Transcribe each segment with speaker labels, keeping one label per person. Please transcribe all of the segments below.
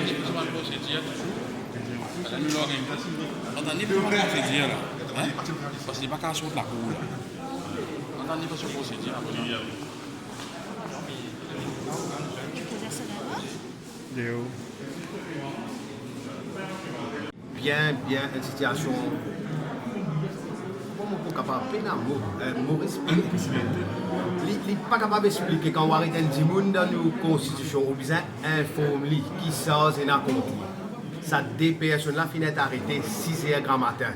Speaker 1: Entendez plus mal procédure toujours. Entendez plus mal procédure là. Parce qu'il n'y a pas qu'à sortir de la cour là. Entendez pas ce procédure là.
Speaker 2: Bien, une situation. Comment on peut capable Maurice il n'est pas capable d'expliquer quand on arrête un dimoun dans nos constitutions, on besoin informer qui sort et n'a compris. Ça des personnes là finit arrêter 6h grand matin.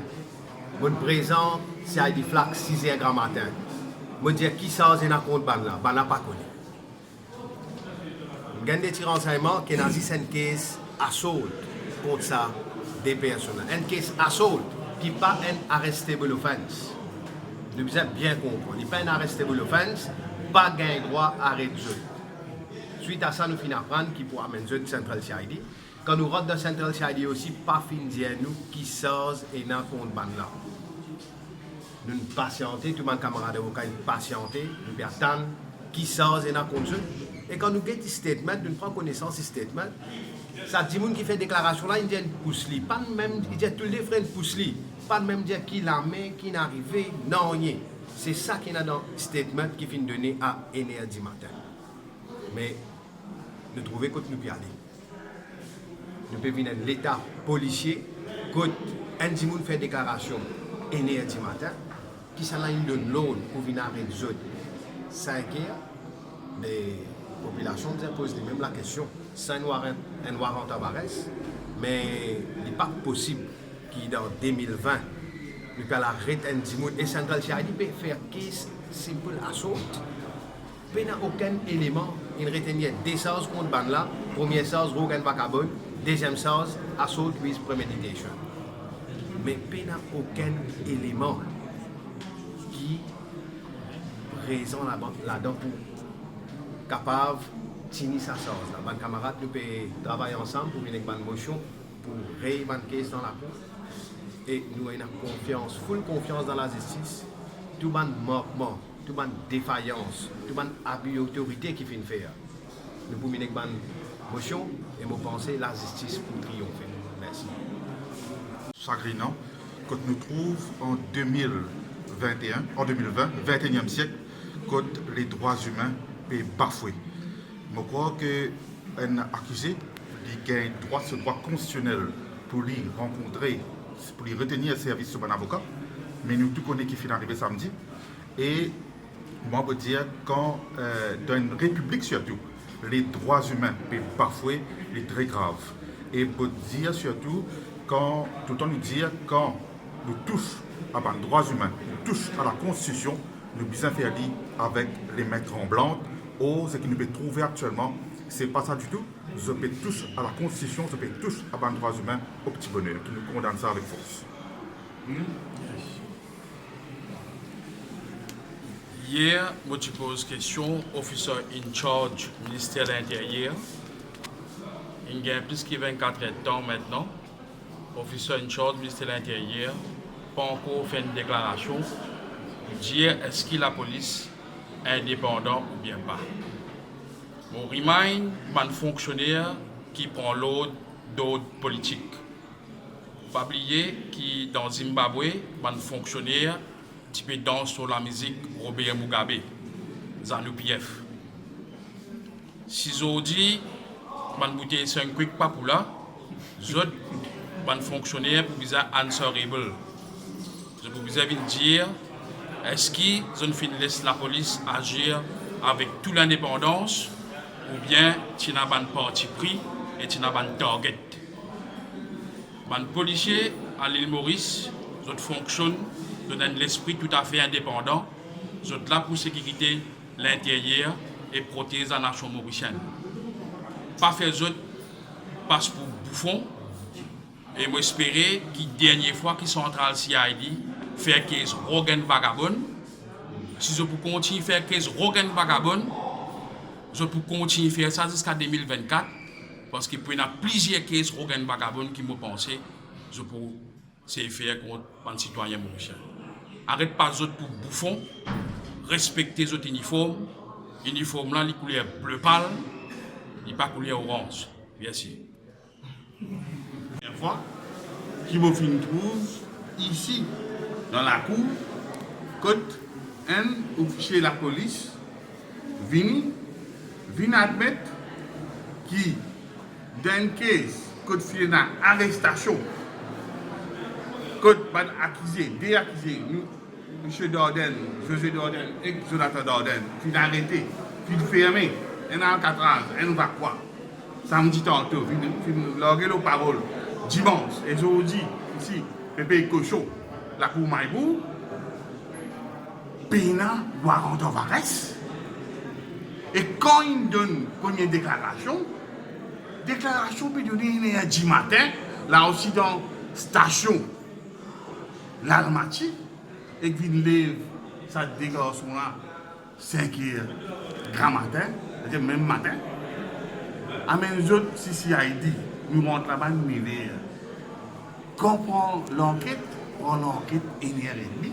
Speaker 2: Mon présent, c'est à des flaques 6h grand matin. Moi dire qui sort et n'a compte ban là pas connu. Il y a des petits renseignements qui dans une case assault contre ça des personnes. Un case assault qui n'est pas un arrestable offense. Nous devons bien comprendre. Il n'est pas un arrestable offense, pas gain droit à arrêter. Suite à ça, nous finissons apprendre qu'il faut amener de Central CID. Quand nous rentrons dans Central CID aussi, pas fin dire nous qui sort et n'a compte ban là. Nous patienter, tout mon camarade avocat patienter, nous attendre qui sort et n'a compte. Et quand nous avons des statements, nous prenons connaissance des statements. Ça dit qui fait déclaration là, il dit une pousse li. Pas même, il dit tous les frères une pousse li. Pas même dire qui l'a mis, qui n'est arrivé, non rien. C'est ça qu'il y a dans le statement qui finit donné à énergie matin. Mais nous trouvons que nous pouvons aller. Nous pouvons venir de l'État policier, quand un dimoun fait déclaration énergie matin, qui s'en a une donne l'autre pour venir avec les autres. 5 heures, les populations posent même la question. C'est un noir en Tavares, mais il n'est pas possible qu'il dans 2020, nous peut arrêter un dimoun et Central CID peut faire case simple assault. Il n'y a aucun élément, il retient des choses contre ban là, première chose, Rogan Vagabond, deuxième chose, assault with premeditation. Mais il n'y a aucun élément qui présent là-dedans pour capable tenir sa sauce. Mes camarades, nous pouvons travailler ensemble pour une bonne motion, pour réévaluer une caisse dans la cour. Et nous avons confiance, full confiance dans la justice. Tout le monde manquement, tout le monde défaillance, tout le monde abus d'autorité qui fait faire. Nous pouvons une bonne motion et nous pensons la justice pour triompher. Merci.
Speaker 3: Chagrinant, quand nous trouvons en 2020, 21e siècle, quand les droits humains sont bafoués. Je crois qu'un accusé il a ce droit constitutionnel pour lui rencontrer, pour lui retenir un service sur un avocat, mais nous tous connaissons qui finit arrivé samedi. Et moi, je veux dire, quand dans une république surtout, les droits humains sont bafoués, c'est très grave. Et je veux dire surtout, quand, tout le temps nous dire, quand nous touchons à les droits humains, nous touchons à la Constitution, nous devons faire avec les mains tremblantes. Oh, ce que nous pouvons trouver actuellement, ce n'est pas ça du tout. Je peux toucher à la Constitution, je peux toucher à les droits humains au petit bonheur, qui nous condamne ça avec force.
Speaker 1: Hier, moi tu poses question, officer in charge ministère de l'Intérieur. Il y a plus de 24 heures de temps maintenant. Officer in charge ministère de l'Intérieur, pas encore fait une déclaration pour dire est-ce que la police est indépendante ou bien pas. Mon remind un fonctionnaire qui prend l'ordre d'autres politiques. Pas oublier que dans Zimbabwe, un fonctionnaire qui peut danser sur la musique Robert Mugabe, ZANU-PF. Si je dis, man bouteille 5 quick pas pour là, zot man fonctionnaire pour bisa answerable. Je peux vous dire, est-ce qu'ils ont laisse la police agir avec toute l'indépendance ou bien tu n'as pas de parti pris et tu n'as pas de target. Man policier à l'île Maurice, ils fonctionnent dans l'esprit tout à fait indépendant, ils sont là pour sécurité l'intérieur et protéger la nation mauricienne. Pas faire autres passe pour bouffon et moi espérer qu'ils dernière fois qu'ils sont en CID faire 15 Rogan vagabond. Si je peux continuer à faire 15 Rogan vagabond, je peux continuer à faire ça jusqu'à 2024 parce qu'il y a plusieurs cases Rogan vagabond qui m'ont pensé je peux faire contre un citoyen mauricien. Arrête pas autres pour bouffon, respectez les autres uniformes. Uniforme là, les couleurs bleu pâle, il pas couleur orange. Merci.
Speaker 4: Première fois qui me trouve ici, dans la cour, côté un officier de la police vient admettre qui, dans une case, côté fait une arrestation, côté accusé, déaccusé, M. Dordain, José Dordain et Jonathan Dordain, qui arrêté, qui fermé, un an 4 ans, un va quoi? Samedi tantôt, il a la parole. Dimanche, et aujourd'hui, ici, Pépé Cochon, la cour Maïbou, Pena Warren Tavares. Et quand il donne une première déclaration peut donner un 10 matin, là aussi dans la station l'Almaty, et qu'il lève sa déclaration là 5 heures grand matin, c'est-à-dire même matin. À mes autres, si Haïti, nous rentrons là-bas, nous mêlons. Quand on prend l'enquête 1h30.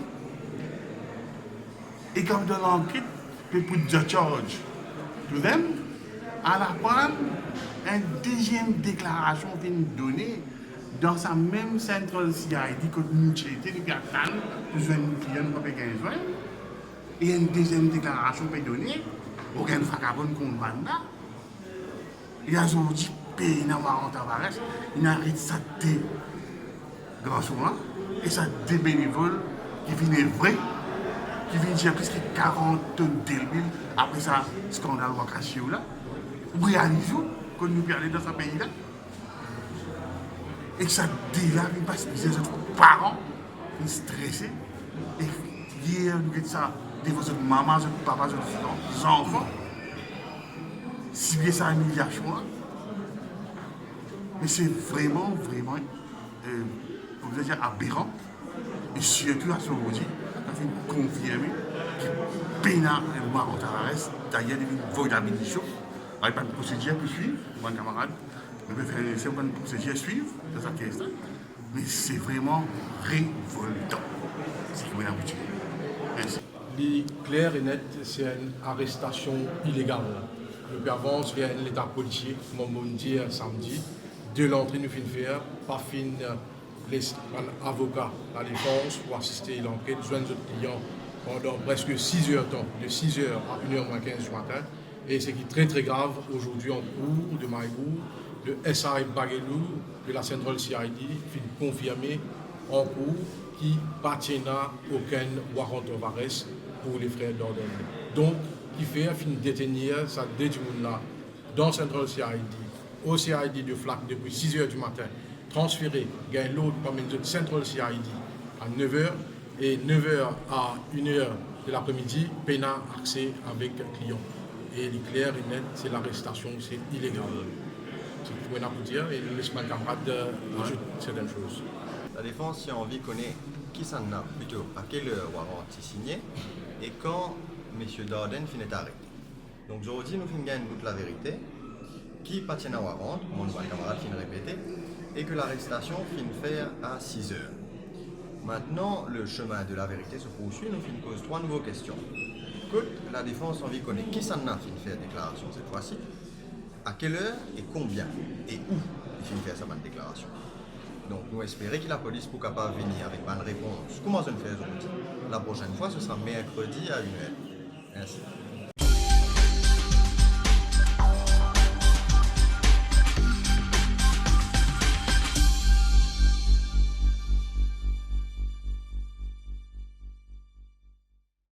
Speaker 4: Et quand on donne l'enquête, on peut put charge to them. À la fin, une deuxième déclaration vient donner dans sa même centrale CID que nous avons nous attendons pour joindre nos clients pour payer un joint. Et une deuxième déclaration peut donner, aucun vagabond qu'on va là. Il a aujourd'hui payé dans Warren Tavares, il arrête ça des garçons et ça des bénévoles qui viennent vrai, qui viennent dire plus de 40 tonnes d'huile après ça, scandale Wakashio là. Vous réalisez que nous perdons dans ce pays là. Et que ça dit là, il passe plusieurs autres parents, ils sont stressés. Et hier, nous avons ça, devant votre maman, votre papa, votre enfants. Si bien ça, humiliation là. Mais c'est vraiment, pour dire, aberrant. Et surtout à ce moment-là, on a confirmé que Pena et Warren Tavares, d'ailleurs, il faut d'habitude. Il n'y a pas de procédure pour suivre, mon camarade. C'est une procédure à suivre dans cette question. Mais c'est vraiment révoltant. C'est ce qu'on a habitué. Merci.
Speaker 5: Clair et net, c'est une arrestation illégale. Nous avons vers l'état policier, comme on dit samedi. De l'entrée, nous finissons faire, pas fin les avocats à la défense pour assister à l'enquête, joindre notre client pendant presque 6 heures de temps, de 6 heures à 1h15 du matin. Et ce qui est très très grave aujourd'hui en cours de Maïbou, le SI Baguelou de la Central CID finit confirmé en cours qui n'appartient à aucun Warren Tavares pour les frères Dordain. Donc, qui fait finir détenir ça deux du monde là dans Central CID, au CID de Flac depuis 6 h du matin, transféré, gagne l'autre parmi les autres Central CID à 9 h et 9 h à 1 h de l'après-midi, Pena accès avec client. Et l'éclair est net, c'est l'arrestation, c'est illégal. C'est ce que je peux dire et je laisse ma camarade ajouter certaines choses.
Speaker 6: La défense, si a envie, connaît qui s'en a plutôt, à quelle heure Warren est signé et quand M. Dordain finit arrêté. Donc aujourd'hui, nous finissons gagner toute la vérité, qui appartient à Warren, mon camarade finit répéter, et que l'arrestation finit faire à 6 h. Maintenant, le chemin de la vérité se poursuit, nous finissons poser 3 nouvelles questions. La défense envie connaît qui s'en a fini faire déclaration cette fois-ci, à quelle heure et combien et où il finit faire sa bonne déclaration. Donc nous espérons que la police soit capable de venir avec bonne réponse. Comment on fait aujourd'hui? La prochaine fois, ce sera mercredi à 1 h. Merci.